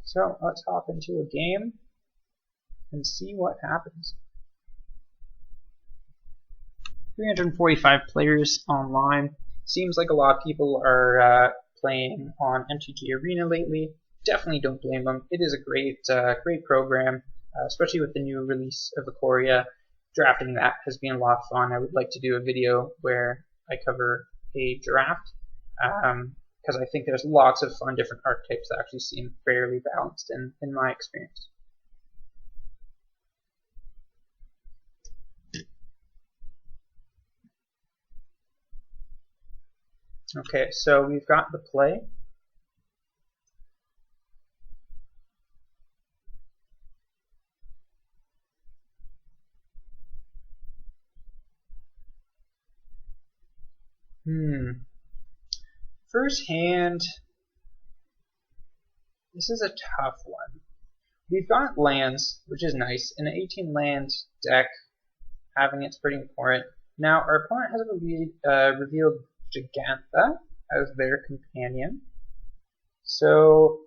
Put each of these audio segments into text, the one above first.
So let's hop into a game and see what happens. 345 players online. Seems like a lot of people are playing on MTG Arena lately. Definitely don't blame them. It is a great program, especially with the new release of Ikoria. Drafting that has been a lot of fun. I would like to do a video where I cover a draft, because I think there's lots of fun different archetypes that actually seem fairly balanced in my experience. Okay, so we've got the play. First hand, this is a tough one. We've got lands, which is nice. In an 18 land deck, having it's pretty important. Now, our opponent has revealed Gigantha as their companion. So,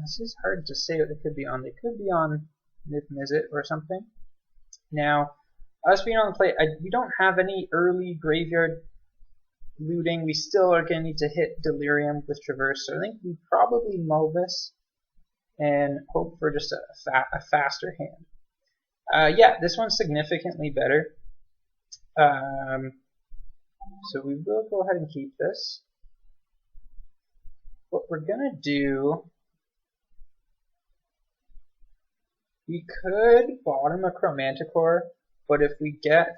this is hard to say what they could be on. They could be on Myth-Mizzet or something. Now, us being on the play, we don't have any early graveyard looting. We still are going to need to hit Delirium with Traverse. So I think we probably mull this and hope for just a faster hand. Yeah, this one's significantly better. So we will go ahead and keep this. What we're going to do, we could bottom a Chromanticore, but if we get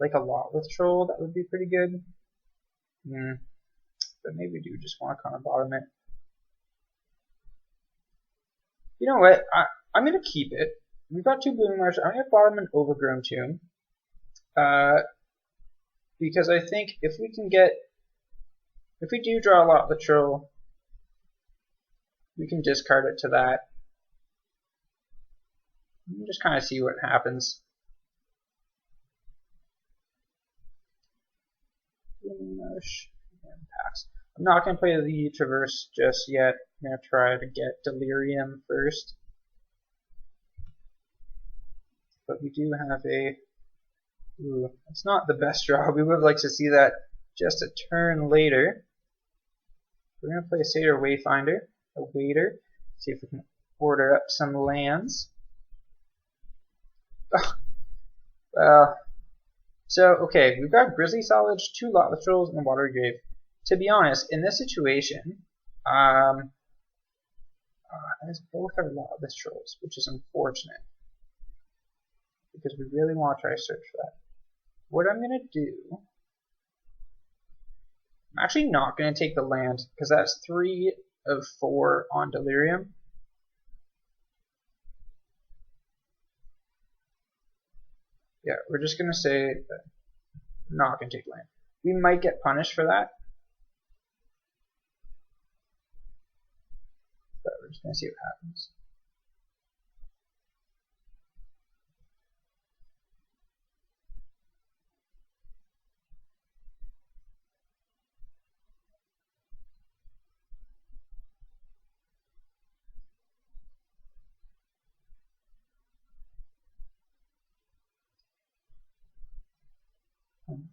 like a Lotless Troll, that would be pretty good. But maybe we do just want to kind of bottom it. You know what? I'm going to keep it. We've got 2 Blooming Marsh. I'm going to bottom an Overgrown Tomb. Because I think if we do draw a Lotless Troll, we can discard it to that. And just kind of see what happens. And pass. I'm not going to play the Traverse just yet. I'm going to try to get Delirium first. But we do have a... Ooh, it's not the best draw. We would like to see that just a turn later. We're going to play a Satyr Wayfinder, a Waiter. See if we can order up some lands. Oh, well... So, okay, we've got Grizzly Solage, 2 Lotless Trolls, and a Watery Grave. To be honest, in this situation, as both are Lotless Trolls, which is unfortunate. Because we really want to try to search for that. What I'm going to do, I'm actually not going to take the land, because that's 3 of 4 on Delirium. Yeah, we're just going to say that I'm not going to take land. We might get punished for that. But we're just going to see what happens.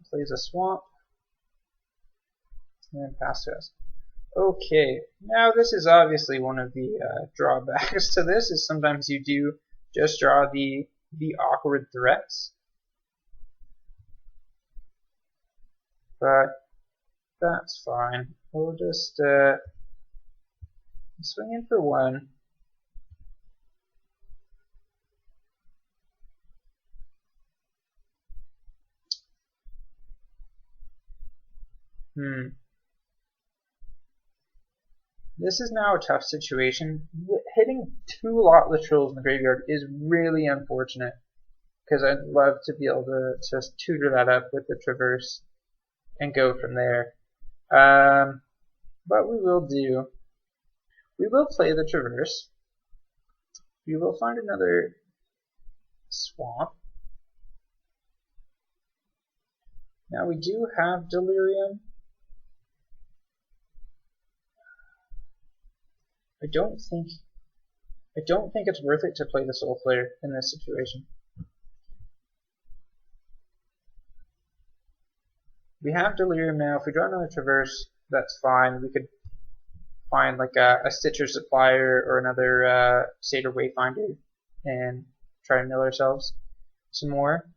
Plays a swamp, and then pass to us. Okay, now this is obviously one of the drawbacks to this, is sometimes you do just draw the awkward threats. But that's fine. We'll just swing in for 1. This is now a tough situation. Hitting 2 Lotless Trolls in the graveyard is really unfortunate, because I'd love to be able to just tutor that up with the Traverse and go from there. But we will play the Traverse. We will find another swamp. Now we do have Delirium. I don't think it's worth it to play the Soul Flare in this situation. We have Delirium now. If we draw another Traverse, that's fine. We could find like a Stitcher Supplier or another Satyr Wayfinder and try to mill ourselves some more.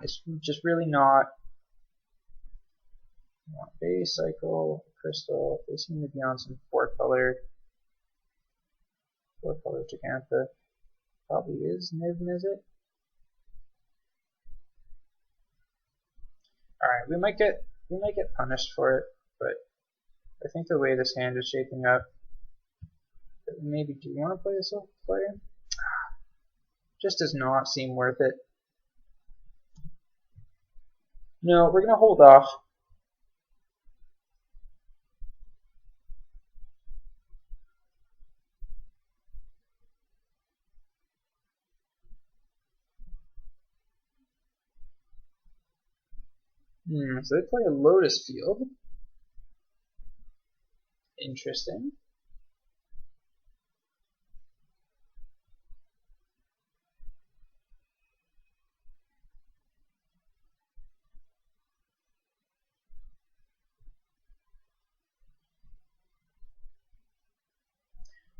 It's just really not. Base Cycle, Crystal. They seem to be on some four-color Gigantha. Probably is Niven, is it? Alright, we might get punished for it, but I think the way this hand is shaping up, that we maybe do want to play a Soul Flare. Just does not seem worth it. No, we're gonna hold off. So they play a Lotus Field. Interesting.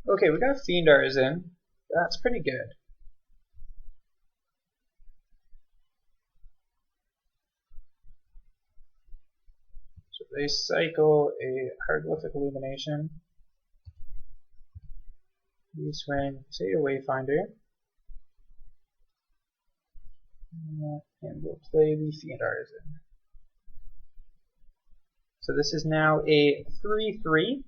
Okay, we got Fiend Artisan. That's pretty good. So they cycle a Hieroglyphic Illumination. We swing, say, a Wayfinder. And we'll play the Fiend Artisan. So this is now a 3/3.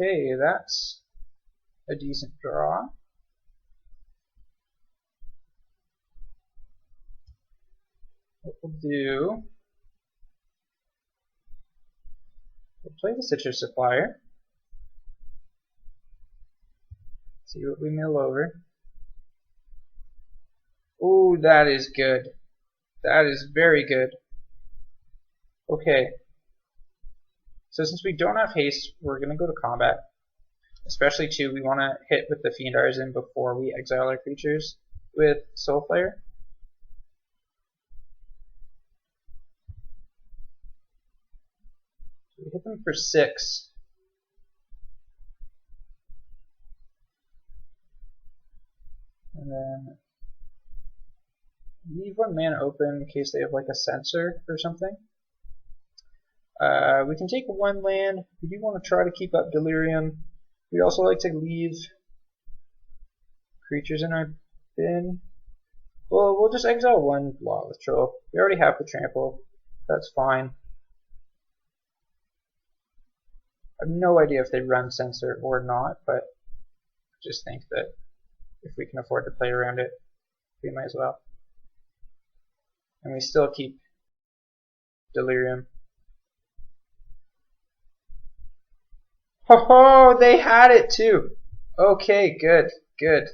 Okay, that's a decent draw. What we'll do, we'll play the Stitcher Supplier. See what we mill over. Ooh, that is good. That is very good. Okay. So since we don't have haste, we're going to go to combat. Especially too, we want to hit with the Fiend Artisan before we exile our creatures with Soul Flare. So we hit them for 6. And then leave 1 mana open in case they have like a Censor or something. We can take 1 land. We do want to try to keep up Delirium. We'd also like to leave creatures in our bin. Well, we'll just exile 1 Lawless Troll. We already have the Trample. That's fine. I have no idea if they run Censor or not, but I just think that if we can afford to play around it, we might as well. And we still keep Delirium. Ho ho! They had it too! Okay, good, good.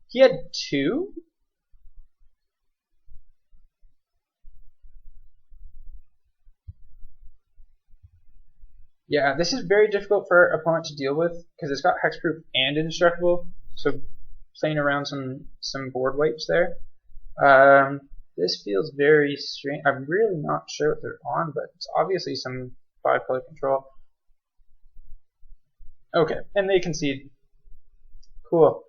He had 2? Yeah, this is very difficult for our opponent to deal with because it's got hexproof and indestructible, so playing around some board wipes there. This feels very strange. I'm really not sure what they're on, but it's obviously some 5-color control. Okay, and they concede. Cool.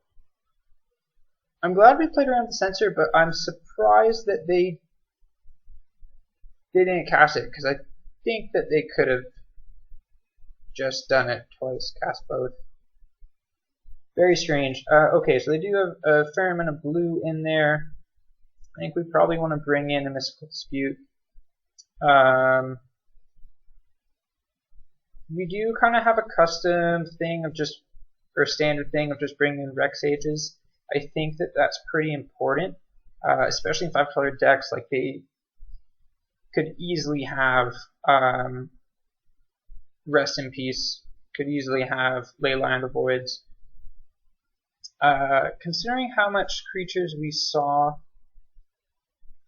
I'm glad we played around the Censor, but I'm surprised that they didn't cast it, because I think that they could have just done it twice, cast both. Very strange. Okay, so they do have a fair amount of blue in there. I think we probably want to bring in a Mystical Dispute. We do kind of have a custom thing of just, or a standard thing of just bringing in Rec Sages. I think that that's pretty important, especially in 5-color decks. Like could easily have Rest in Peace, could easily have Leyline of the Voids. Considering how much creatures we saw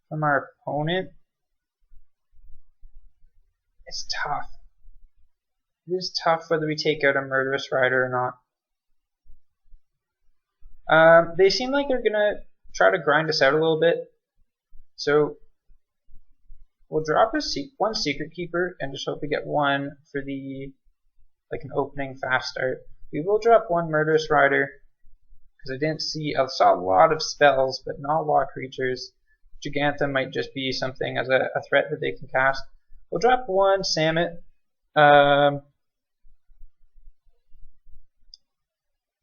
from our opponent, it's tough. It is tough whether we take out a Murderous Rider or not. They seem like they're gonna try to grind us out a little bit, so we'll drop one Secret Keeper and just hope we get one for an opening fast start. We will drop one Murderous Rider because I saw a lot of spells but not a lot of creatures. Giganta might just be something as a threat that they can cast. We'll drop one Samet.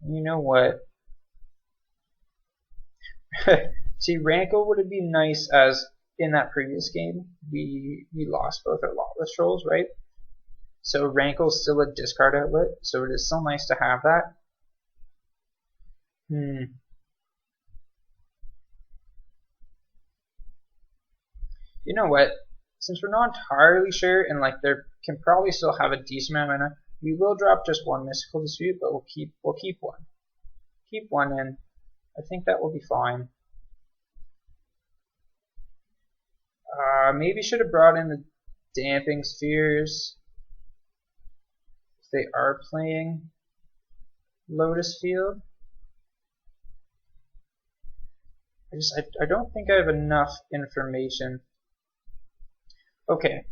You know what? See, Rankle would be nice, as in that previous game we lost both our Lawless Trolls, right? So Rankle's still a discard outlet, so it is still nice to have that. You know what? Since we're not entirely sure, and they can probably still have a decent amount of mana, we will drop just one Mystical Dispute, but we'll keep one. Keep one in. I think that will be fine. Maybe should have brought in the Damping Spheres if they are playing Lotus Field. I don't think I have enough information. Okay.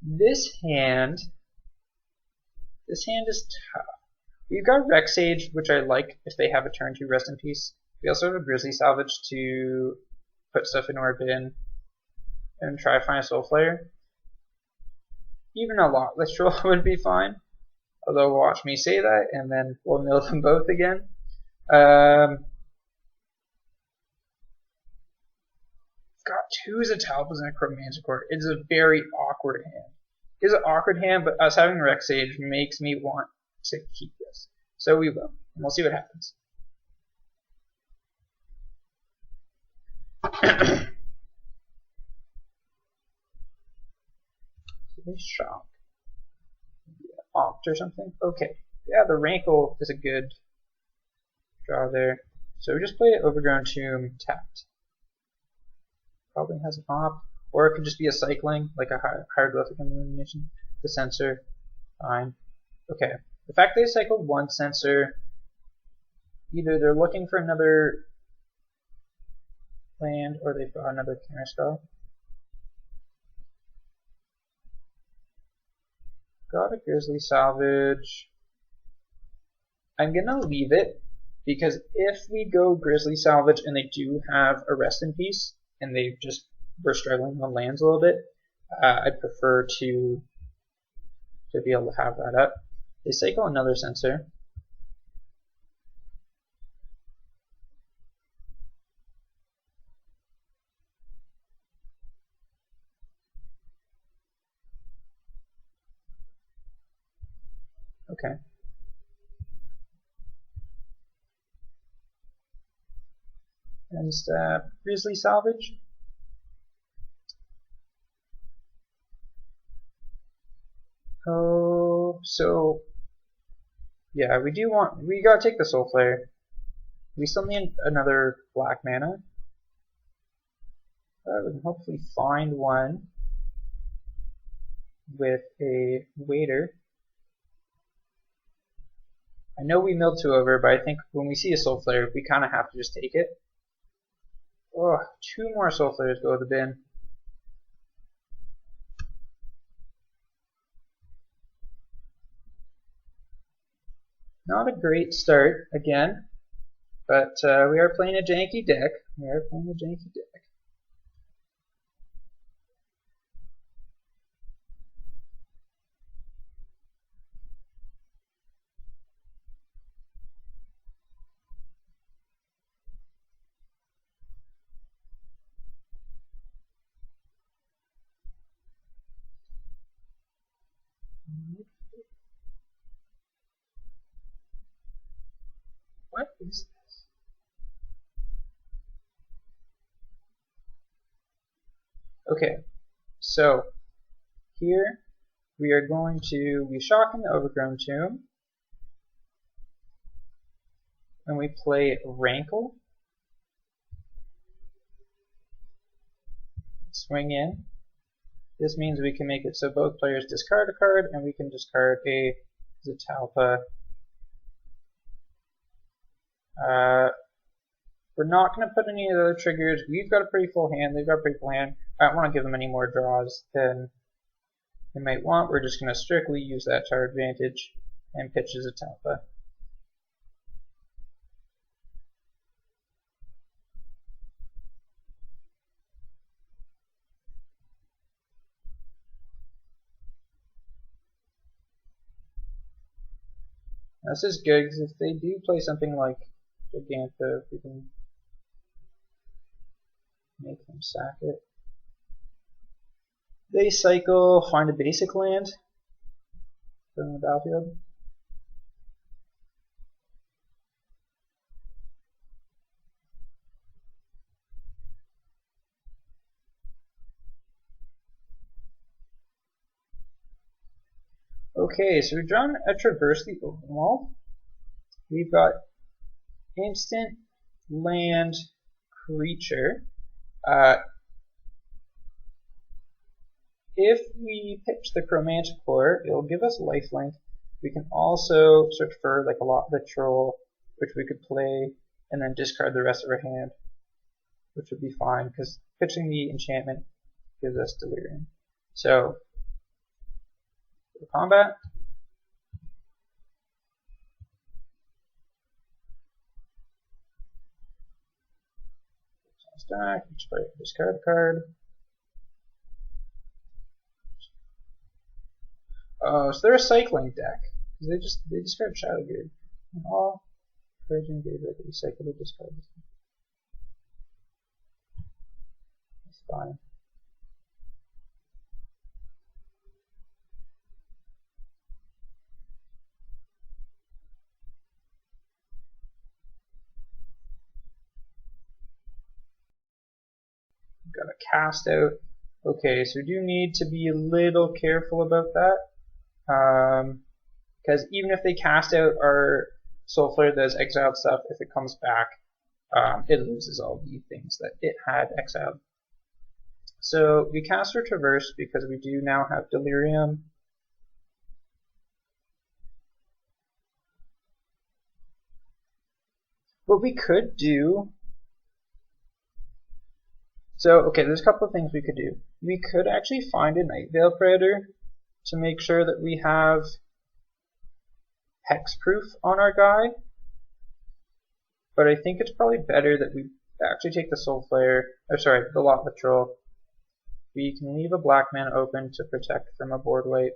This hand is tough. We've got Rex Sage, which I like if they have a turn 2 Rest in Peace. We also have a Grizzly Salvage to put stuff into our bin and try to find a Soul Flare. Even a Lawless Troll would be fine. Although watch me say that and then we'll mill them both again. Got 2 Zetalpas and a Chromanticore. It's a very awkward hand. It's an awkward hand, but us having Rex Sage makes me want to keep this. So we will. And we'll see what happens. Shock. Opt or something? Okay. Yeah, the Rankle is a good draw there. So we just play Overgrown Tomb tapped. Probably has an opt. Or it could just be a cycling, like a Hieroglyphic Illumination. The Censor. Fine. Okay. The fact they cycled one Censor, either they're looking for another land or they've got another counterspell. Got a Grizzly Salvage. I'm gonna leave it because if we go Grizzly Salvage and they do have a Rest in Peace and they just were struggling on lands a little bit, I'd prefer to be able to have that up. They cycle another Censor. Okay. And Grizzly Salvage. Oh, so yeah, we gotta take the Soul Flare. We still need another black mana. We can hopefully find one with a Waiter. I know we milled 2 over, but I think when we see a Soul Flare, we kind of have to just take it. Oh, 2 more Soul Flares go to the bin. Not a great start, again, but we are playing a janky deck. What is this? Okay, so here we are going to be shocking the Overgrown Tomb, and we play Rankle. Swing in. This means we can make it so both players discard a card, and we can discard a Zatalpa. We're not going to put any of the other triggers. We've got a pretty full hand. They've got a pretty full hand. I don't want to give them any more draws than they might want. We're just going to strictly use that to our advantage and pitch a Zatalpa. This is good because if they do play something like Giganta, we can make them sack it. They cycle, find a basic land from the battlefield. Okay, so we've drawn a Traverse the Openwall. We've got instant land creature. If we pitch the Chromanticore, it'll give us lifelink. We can also search for like a lot of the troll, which we could play and then discard the rest of our hand, which would be fine because pitching the enchantment gives us delirium. So, for combat, stack, each player can discard a card. Oh, so they're a cycling deck. Because they discard Shadowgate. And all cards engage that they cycle to discard. That's fine. Got a cast out. Okay, so we do need to be a little careful about that. Because even if they cast out our Soul Flare that has exiled stuff, if it comes back, it loses all the things that it had exiled. So we cast our Traverse because we do now have Delirium. What we could do... So, okay, there's a couple of things we could do. We could actually find a Nightveil Predator to make sure that we have hexproof on our guy. But I think it's probably better that we actually take the Soul Flare, or sorry, the Lot Patrol. We can leave a black mana open to protect from a board wipe.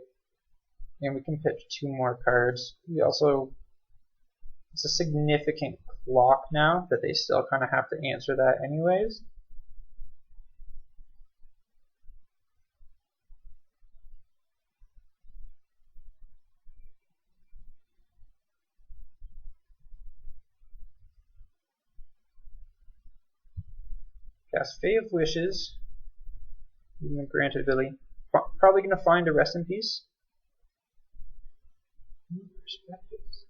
And we can pitch 2 more cards. We also, it's a significant clock now that they still kind of have to answer that anyways. Cast Fae of Wishes, even the granted ability. Probably going to find a Rest in Peace. Perspectives.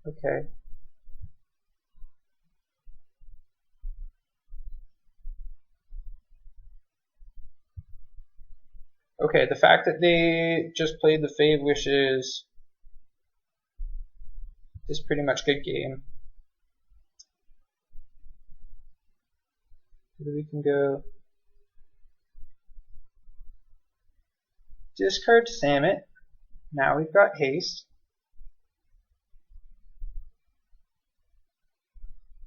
Okay. Okay, the fact that they just played the Fae of Wishes is pretty much good game. So we can go discard Samet. Now we've got haste.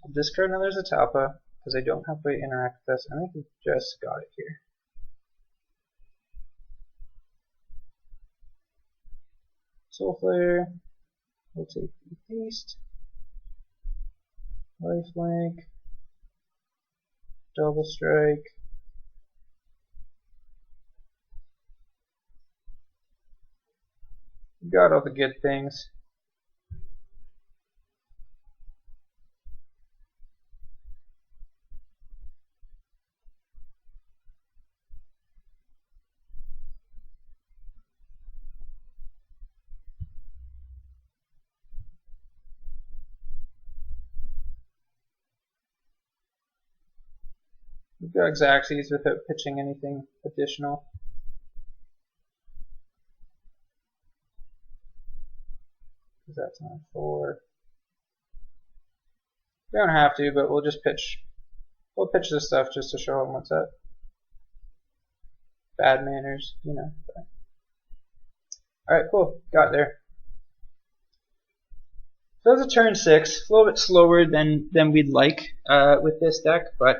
I'll discard another Zatalpa because I don't have a way to interact with this. I think we just got it here. Soul Flare, we'll take the haste, lifelink, double strike, we got all the good things. We go Xaxes without pitching anything additional. Because that's on 4. We don't have to, but we'll just pitch. We'll pitch this stuff just to show them what's up. Bad manners, you know. Alright, cool. Got there. So that's a turn 6. A little bit slower than we'd like with this deck, but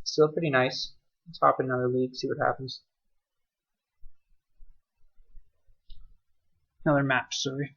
still pretty nice. Let's hop in another league, see what happens. Another match, sorry.